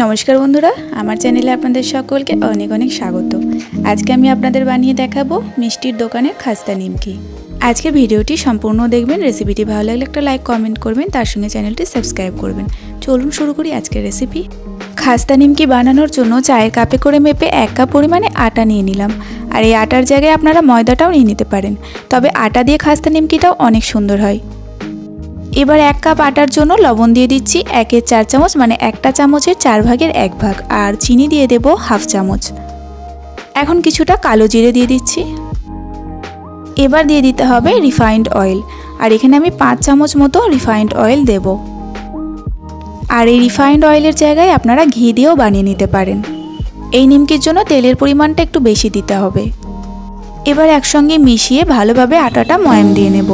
नमस्कार बंधुरा आमार चैनेले आपनादेर सकलके अनेक अनेक स्वागत। आज के आमी आपनादेर बानिये देखाबो मिष्टिर दोकानेर खास्ता निमकी। आज के भिडियोटी सम्पूर्ण देखबेन। रेसिपिटी भालो लागले एकटा लाइक कमेंट करबेन, तार संगे चैनेलटी सबस्क्राइब करबेन। चलुन शुरू करी आजकेर रेसिपि। खास्ता निमकी बानानोर जोन्नो चायेर कापे करे मेपे 1 काप परिमाणे आटा निये निलाम। आर एई आटार जायगाय आपनारा मयदाटाओ निये निते पारेन, तबे आटा दिये खास्ता निमकिटाओ अनेक सुंदर हय। एबार 1 काप आटार जोन्नो लवण दिए दिচ্ছি 1 4 चामच माने एकटा चामचेर 4 भागेर 1 भाग और चीनी दिए देब हाफ चामच। एखन किछुटा कालो जिरे दिए दिচ্ছি। एबार दिए दिते हबे रिफाइंड अয়েল और एखाने आमि 5 चामच मतो रिफाइंड अয়েল देब। और এই रिफाइंड अয়েলের জায়গায় আপনারা ঘি দিয়েও বানিয়ে নিতে পারেন। এই নিমকির জন্য তেলের পরিমাণটা একটু বেশি দিতে হবে। এবার একসঙ্গে মিশিয়ে ভালোভাবে আটাটা ময়াম দিয়ে নেব।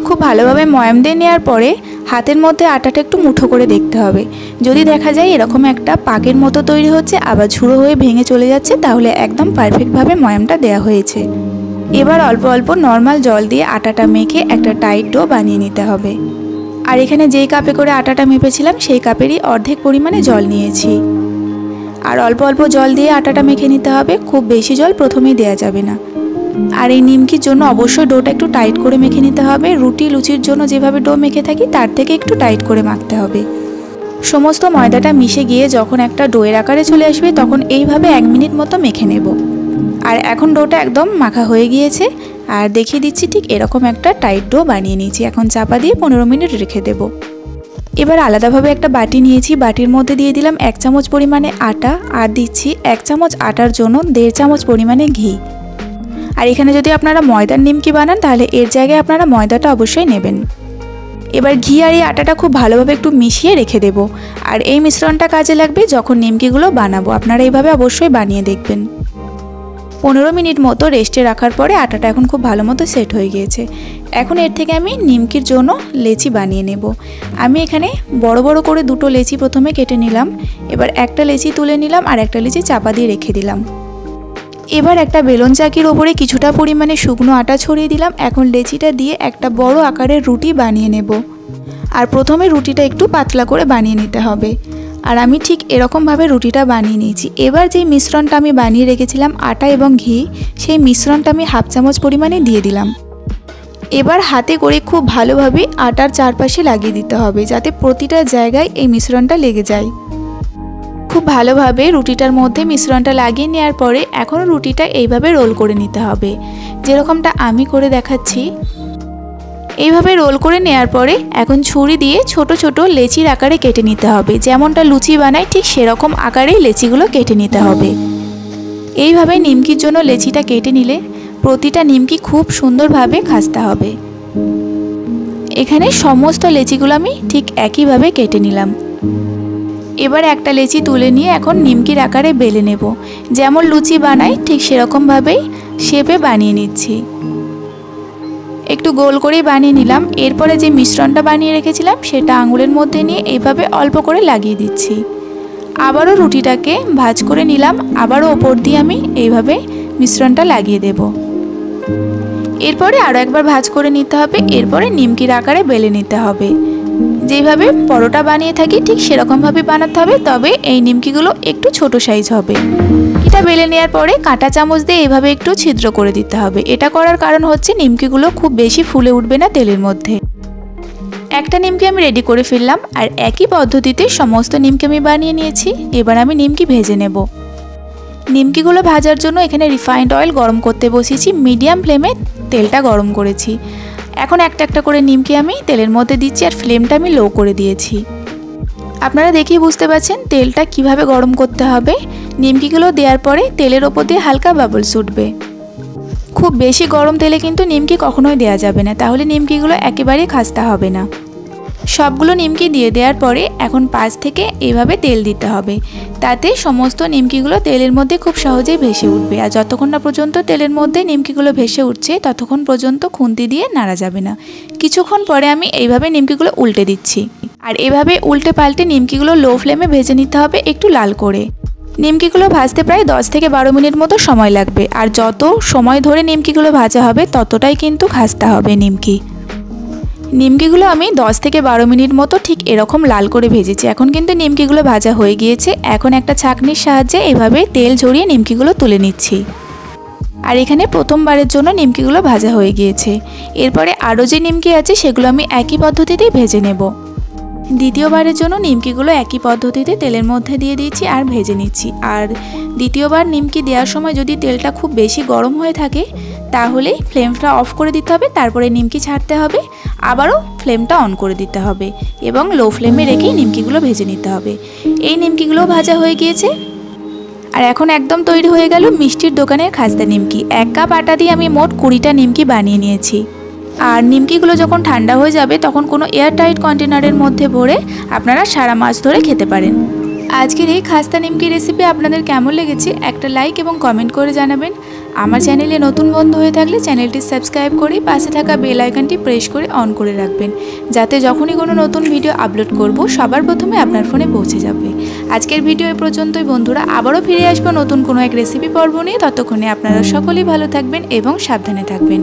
खूब भालोभाবে मयाम দিয়ে নেওয়ার পরে হাতের মধ্যে আটাটা একটু মুঠো করে দেখতে হবে। যদি দেখা যায় এরকম একটা পাকের মতো তৈরি হচ্ছে আবার ঝুড়ো হয়ে ভেঙে চলে যাচ্ছে তাহলে একদম পারফেক্ট ভাবে ময়ামটা দেয়া হয়েছে। এবার অল্প অল্প নরমাল জল দিয়ে আটাটা মেখে একটা টাইট ডো বানিয়ে নিতে হবে। আর এখানে যেই কাপে করে আটাটা মেপেছিলাম সেই কাপেরই অর্ধেক পরিমাণে জল নিয়েছি। আর অল্প অল্প জল দিয়ে আটাটা মেখে নিতে হবে, খুব বেশি জল প্রথমেই দেয়া যাবে না। আর এই নিমকির জন্য অবশ্যই ডোটা একটু টাইট করে মেখে নিতে হবে। রুটি লুচির জন্য যেভাবে ডো মেখে থাকি তার থেকে একটু টাইট করে মাখতে হবে। সমস্ত ময়দাটা মিশে গিয়ে যখন একটা ডোয়ের আকারে চলে আসবে তখন এইভাবে 1 মিনিট মতো মেখে নেব। আর এখন ডোটা একদম মাখা হয়ে গিয়েছে আর দেখিয়ে দিচ্ছি ঠিক এরকম একটা টাইট ডো বানিয়ে নিয়েছি। এখন চাপা দিয়ে 15 মিনিট রেখে দেব। এবার আলাদাভাবে একটা বাটি নিয়েছি, বাটির মধ্যে দিয়ে দিলাম 1 চামচ পরিমাণে আটা আর দিচ্ছি 1 চামচ আটার জন্য 1.5 চামচ পরিমাণে ঘি। আর এখানে যদি আপনারা ময়দার নিমকি বানান তাহলে এর জায়গায় আপনারা ময়দাটা অবশ্যই নেবেন। এবার ঘি আর এই আটাটা খুব ভালোভাবে একটু মিশিয়ে রেখে দেব। আর এই মিশ্রণটা কাজে লাগবে যখন নিমকিগুলো বানাবো। আপনারা এইভাবে অবশ্যই বানিয়ে দেখবেন। 15 মিনিট মতো রেস্টে রাখার পরে আটাটা এখন খুব ভালো মতো সেট হয়ে গিয়েছে। এখন এর থেকে আমি নিমকির জন্য লেচি বানিয়ে নেব। আমি এখানে বড় বড় করে দুটো লেচি প্রথমে কেটে নিলাম। এবার একটা লেচি তুলে নিলাম আর একটা লেচি চাপা দিয়ে রেখে দিলাম। এবার একটা বেলন চাকির উপরে কিছুটা পরিমাণে শুকনো আটা ছড়িয়ে দিলাম। এখন লেচিটা দিয়ে একটা বড় আকারের রুটি বানিয়ে নেব। আর প্রথমে রুটিটা একটু পাতলা করে বানিয়ে নিতে হবে। আর আমি ঠিক এরকম ভাবে রুটিটা বানিয়ে নিয়েছি। এবার যে মিশ্রণটা আমি বানিয়ে রেখেছিলাম আটা এবং ঘি, সেই মিশ্রণটা আমি হাফ চামচ পরিমাণে দিয়ে দিলাম। এবার হাতে করে খুব ভালোভাবে আটার চারপাশে লাগিয়ে দিতে হবে যাতে প্রতিটা জায়গায় এই মিশ্রণটা লেগে যায়। খুব ভালোভাবে রুটিটার মধ্যে মিশ্রণটা লাগিয়ে নেওয়ার পরে এখন রুটিটা এইভাবে রোল করে নিতে হবে, যেরকমটা আমি করে দেখাচ্ছি। এইভাবে রোল করে নেওয়ার পরে এখন ছুরি দিয়ে ছোট ছোট লেচির আকারে কেটে নিতে হবে। যেমনটা লুচি বানাই ঠিক সেরকম আকারেই লেচিগুলো কেটে নিতে হবে। এইভাবে নিমকির জন্য লেচিটা কেটে নিলে প্রতিটা নিমকি খুব সুন্দরভাবে খাস্তা হবে। এখানে সমস্ত লেচিগুলো আমি ঠিক একইভাবে কেটে নিলাম। এবার একটা লেচি তুলে নিয়ে এখন নিমকির আকারে বেলে নেব। যেমন লুচি বানাই ঠিক সেরকম ভাবেই শেপে বানিয়ে নিচ্ছি। একটু গোল করেই বানিয়ে নিলাম। এরপরে যে মিশ্রণটা বানিয়ে রেখেছিলাম সেটা আঙুলের মধ্যে নিয়ে এইভাবে অল্প করে লাগিয়ে দিচ্ছি। আবারও রুটিটাকে ভাঁজ করে নিলাম। আবারও ওপর দিয়ে আমি এইভাবে মিশ্রণটা লাগিয়ে দেব। এরপরে আরও একবার ভাঁজ করে নিতে হবে। এরপরে নিমকির আকারে বেলে নিতে হবে। যেভাবে পরোটা বানিয়ে থাকি ঠিক সেরকমভাবে বানাতে হবে, তবে এই নিমকিগুলো একটু ছোট সাইজ হবে। এটা বেলে নেওয়ার পরে কাঁটা চামচ দিয়ে এইভাবে একটু ছিদ্র করে দিতে হবে। এটা করার কারণ হচ্ছে নিমকিগুলো খুব বেশি ফুলে উঠবে না তেলের মধ্যে। একটা নিমকি আমি রেডি করে ফেললাম আর একই পদ্ধতিতে সমস্ত নিমকি আমি বানিয়ে নিয়েছি। এবার আমি নিমকি ভেজে নেব। নিমকিগুলো ভাজার জন্য এখানে রিফাইন্ড অয়েল গরম করতে বসিয়েছি। মিডিয়াম ফ্লেমে তেলটা গরম করেছি। এখন একটা একটা করে নিমকি আমি তেলের মধ্যে দিচ্ছি আর ফ্লেমটা আমি লো করে দিয়েছি। আপনারা দেখেই বুঝতে পারছেন তেলটা কিভাবে গরম করতে হবে। নিমকিগুলো দেওয়ার পরে তেলের ওপর দিয়ে হালকা বাবলস উঠবে। খুব বেশি গরম তেলে কিন্তু নিমকি কখনোই দেওয়া যাবে না, তাহলে নিমকিগুলো একেবারেই খাস্তা হবে না। সবগুলো নিমকি দিয়ে দেওয়ার পরে এখন পাশ থেকে এইভাবে তেল দিতে হবে, তাতে সমস্ত নিমকিগুলো তেলের মধ্যে খুব সহজেই ভেসে উঠবে। আর যতক্ষণ না পর্যন্ত তেলের মধ্যে নিমকিগুলো ভেসে উঠছে ততক্ষণ পর্যন্ত খুন্তি দিয়ে নাড়া যাবে না। কিছুক্ষণ পরে আমি এইভাবে নিমকিগুলো উল্টে দিচ্ছি। আর এভাবে উল্টে পাল্টে নিমকিগুলো লো ফ্লেমে ভেজে নিতে হবে একটু লাল করে। নিমকিগুলো ভাজতে প্রায় 10 থেকে 12 মিনিট মতো সময় লাগবে। আর যত সময় ধরে নিমকিগুলো ভাজা হবে ততটাই কিন্তু খাস্তা হবে নিমকি। নিমকিগুলো আমি 10 থেকে 12 মিনিট মতো ঠিক এরকম লাল করে ভেজেছি। এখন কিন্তু নিমকিগুলো ভাজা হয়ে গিয়েছে। এখন একটা ছাঁকনির সাহায্যে এভাবে তেল ঝরিয়ে নিমকিগুলো তুলে নিচ্ছি। আর এখানে প্রথমবারের জন্য নিমকিগুলো ভাজা হয়ে গিয়েছে। এরপরে আরও যে নিমকি আছে সেগুলো আমি একই পদ্ধতিতেই ভেজে নেব। দ্বিতীয়বারের জন্য নিমকিগুলো একই পদ্ধতিতে তেলের মধ্যে দিয়ে দিচ্ছি আর ভেজে নিচ্ছি। আর দ্বিতীয়বার নিমকি দেওয়ার সময় যদি তেলটা খুব বেশি গরম হয়ে থাকে তাহলেই ফ্লেমটা অফ করে দিতে হবে, তারপরে নিমকি ছাড়তে হবে, আবারও ফ্লেমটা অন করে দিতে হবে এবং লো ফ্লেমে রেখেই নিমকিগুলো ভেজে নিতে হবে। এই নিমকিগুলো ভাজা হয়ে গিয়েছে। আর এখন একদম তৈরি হয়ে গেল মিষ্টির দোকানের খাস্তা নিমকি। 1 কাপ আটা দিয়ে আমি মোট 20টা নিমকি বানিয়ে নিয়েছি। আর নিমকিগুলো যখন ঠান্ডা হয়ে যাবে তখন কোনো এয়ারটাইট কন্টেনারের মধ্যে ভরে আপনারা সারা মাস ধরে খেতে পারেন। আজকের এই খাস্তা নিমকি রেসিপি আপনাদের কেমন লেগেছে একটা লাইক এবং কমেন্ট করে জানাবেন। আমার চ্যানেলে নতুন বন্ধু হয়ে থাকলে চ্যানেলটি সাবস্ক্রাইব করে পাশে থাকা বেল আইকনটি প্রেস করে অন করে রাখবেন, যাতে যখনই কোনো নতুন ভিডিও আপলোড করব সবার প্রথমে আপনার ফোনে পৌঁছে যাবে। আজকের ভিডিও এই পর্যন্তই বন্ধুরা, আবারও ফিরে আসবো নতুন কোনো এক রেসিপি পর্ব নিয়ে। ততক্ষণে আপনারা সকলেই ভালো থাকবেন এবং সাবধানে থাকবেন।